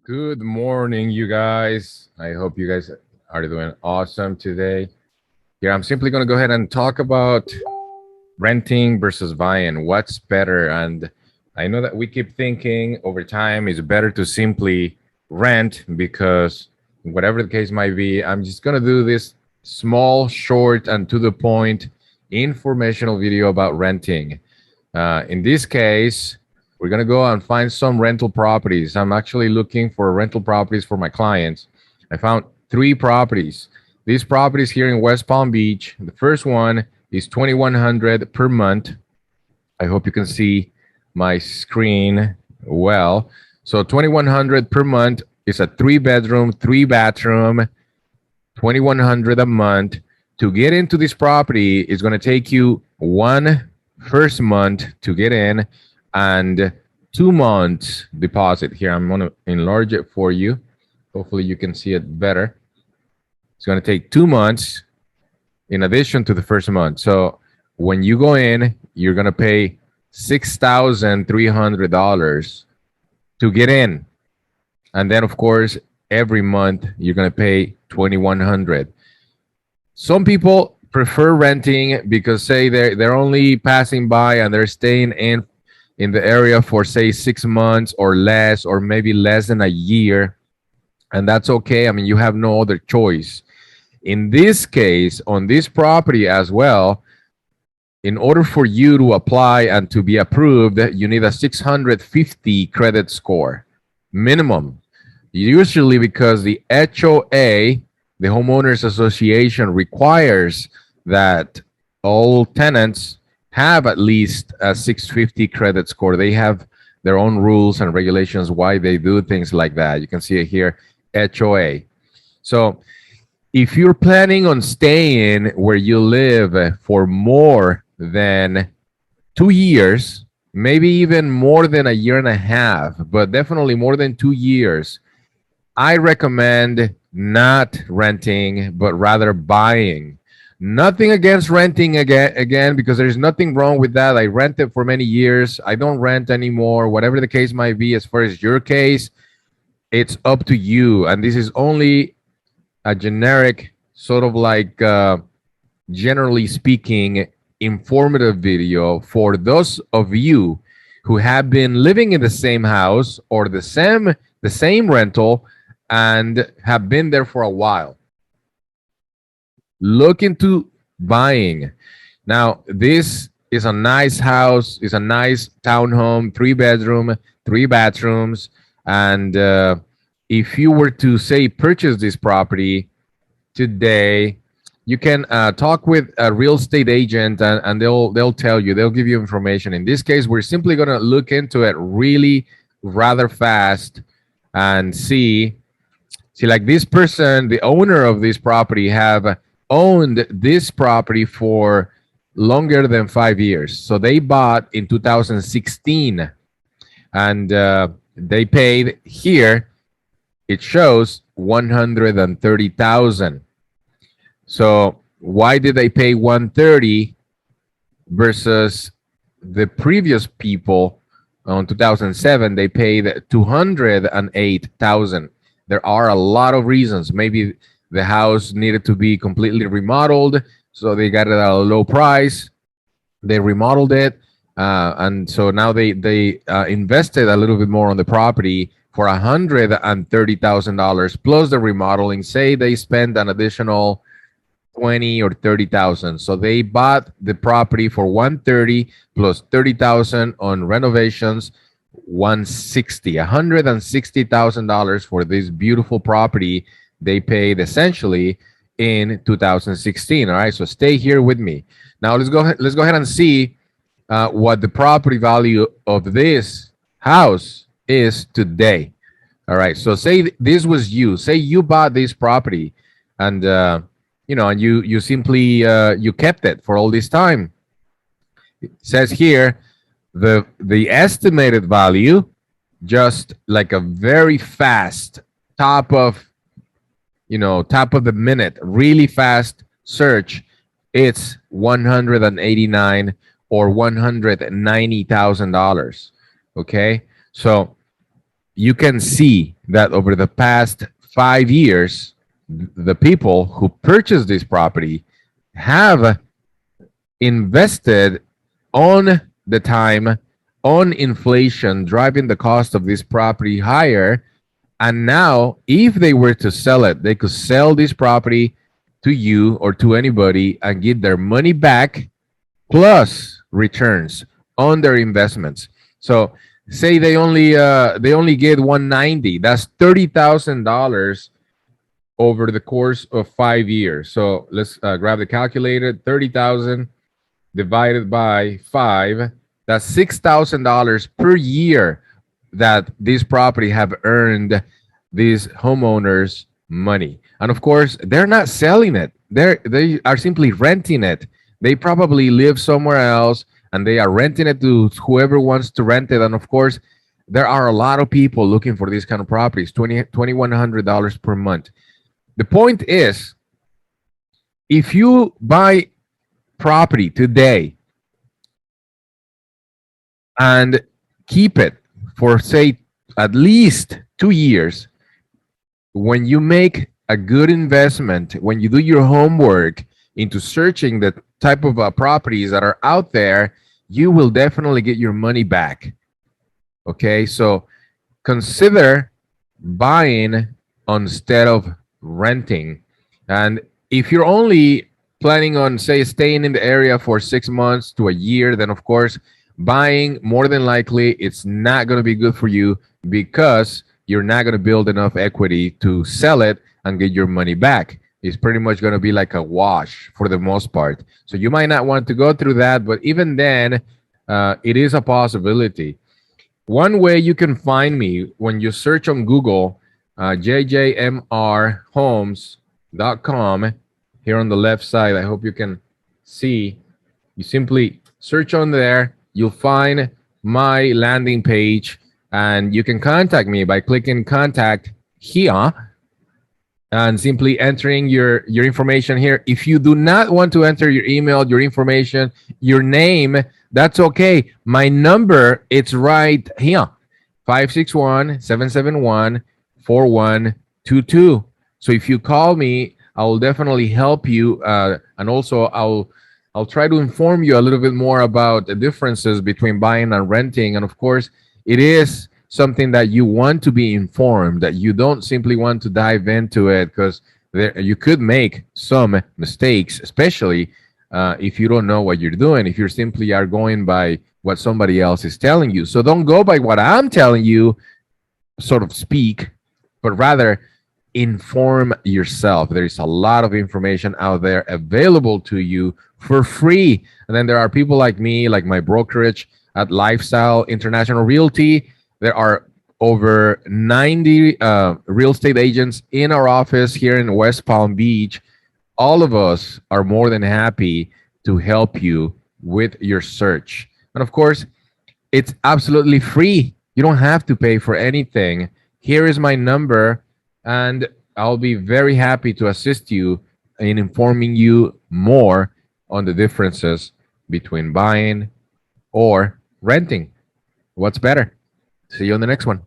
Good morning, you guys. I hope you guys are doing awesome today. Here, I'm simply going to go ahead and talk about renting versus buying. What's better? And I know that we keep thinking over time it's better to simply rent because whatever the case might be, I'm just going to do this small, short, and to the point informational video about renting. In this case, we're going to go and find some rental properties. I'm actually looking for rental properties for my clients. I found 3 properties. These properties here in West Palm Beach. The first one is $2,100 per month. I hope you can see my screen well. So $2,100 per month is a 3-bedroom, 3-bathroom, $2,100 a month. To get into this property is going to take you one first month to get in and 2 months deposit. Here, I'm going to enlarge it for you. Hopefully you can see it better. It's going to take 2 months in addition to the first month. So when you go in, you're going to pay $6,300 to get in. And then, of course, every month you're going to pay $2,100. Some people prefer renting because, say, they're only passing by and they're staying in the area for, say, 6 months or less, or maybe less than a year. And that's okay. I mean, you have no other choice. In this case, on this property as well, in order for you to apply and to be approved, you need a 650 credit score minimum. Usually because the HOA, the Homeowners Association, requires that all tenants have at least a 650 credit score. They have their own rules and regulations why they do things like that. You can see it here, HOA. So if you're planning on staying where you live for more than 2 years, maybe even more than a year and a half, but definitely more than 2 years, I recommend not renting, but rather buying. Nothing against renting again, because there's nothing wrong with that. I rented for many years. I don't rent anymore. Whatever the case might be, as far as your case, it's up to you. And this is only a generic, sort of like, generally speaking, informative video for those of you who have been living in the same house or the same rental and have been there for a while. Look into buying. Now, this is a nice house, is a nice townhome, 3-bedroom, 3 bathrooms. And if you were to, say, purchase this property today, you can talk with a real estate agent, and they'll tell you, they'll give you information. In this case, we're simply going to look into it really rather fast and see, like this person, the owner of this property, have owned this property for longer than 5 years. So they bought in 2016, and they paid, here it shows $130,000. So why did they pay 130 versus the previous people on 2007? They paid 208,000. There are a lot of reasons. Maybe the house needed to be completely remodeled, so they got it at a low price. They remodeled it, and so now they invested a little bit more on the property for $130,000 plus the remodeling. Say they spent an additional 20 or 30,000. So they bought the property for 130 plus 30,000 on renovations, 160,000 $160,000 for this beautiful property they paid essentially in 2016. All right, so stay here with me. Now let's go ahead and see what the property value of this house is today. All right, so say this was you. Say you bought this property, and and you simply you kept it for all this time. It says here the estimated value, just like a very fast top of the minute, really fast search, it's 189 or $190,000. Okay, so you can see that over the past 5 years, the people who purchased this property have invested on the time, on inflation, driving the cost of this property higher. And now, if they were to sell it, they could sell this property to you or to anybody and get their money back plus returns on their investments. So say they only get 190. That's $30,000 over the course of 5 years. So let's grab the calculator. 30,000 divided by 5. That's $6,000 per year that this property have earned these homeowners money. And of course, they're not selling it. They are simply renting it. They probably live somewhere else and they are renting it to whoever wants to rent it. And of course, there are a lot of people looking for these kind of properties, $2,100 per month. The point is, if you buy property today and keep it for, say, at least 2 years, when you make a good investment, when you do your homework into searching the type of properties that are out there, you will definitely get your money back. Okay, so consider buying instead of renting. And if you're only planning on, say, staying in the area for 6 months to a year, then of course, buying, more than likely, it's not going to be good for you because you're not going to build enough equity to sell it and get your money back. It's pretty much going to be like a wash for the most part. So you might not want to go through that, but even then, it is a possibility. One way you can find me when you search on Google, jjmrhomes.com, here on the left side, I hope you can see. You simply search on there, you'll find my landing page, and you can contact me by clicking contact here and simply entering your information here. If you do not want to enter your email, your information, your name, that's okay. My number, it's right here, 561-771-4122. So if you call me, I will definitely help you. And also I'll try to inform you a little bit more about the differences between buying and renting. And of course, it is something that you want to be informed, that you don't simply want to dive into it, because you could make some mistakes, especially if you don't know what you're doing, if you simply are going by what somebody else is telling you. So don't go by what I'm telling you, sort of speak, but rather inform yourself. There is a lot of information out there available to you for free. And then there are people like me, like my brokerage at Lifestyle International Realty. There are over 90 real estate agents in our office here in West Palm Beach. All of us are more than happy to help you with your search. And of course, it's absolutely free. You don't have to pay for anything. Here is my number, and I'll be very happy to assist you in informing you more on the differences between buying or renting. What's better? See you on the next one.